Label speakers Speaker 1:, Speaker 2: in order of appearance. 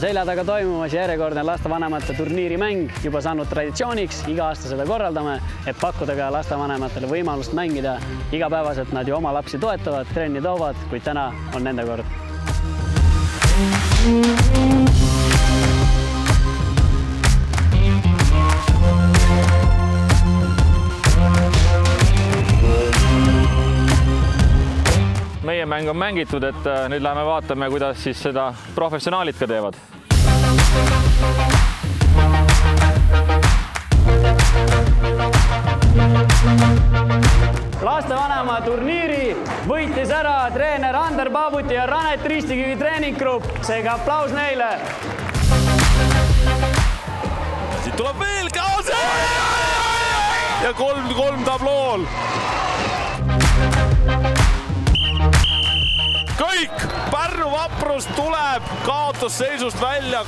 Speaker 1: selja taga toimumas järjekordne lastevanemate turniirimäng, juba saanud traditsiooniks, iga aasta seda korraldame, et pakkuda ka lastevanematele võimalust mängida. Igapäevaselt nad ju oma lapsi toetavad, trenni toovad, kuid täna on nende kord.
Speaker 2: Meie mäng on mängitud, et nüüd läheme vaatame, kuidas siis seda professionaalid ka teevad.
Speaker 1: Lastevanema turniiri võitis ära treener Ander Paavuti ja Ranet Ristikivi treeninggrupp. Seega aplaus neile!
Speaker 3: Siit tuleb veel kaasa! Ja 3-3 tablool! Kõik! Pärnu Vaprus tuleb kaotusseisust välja.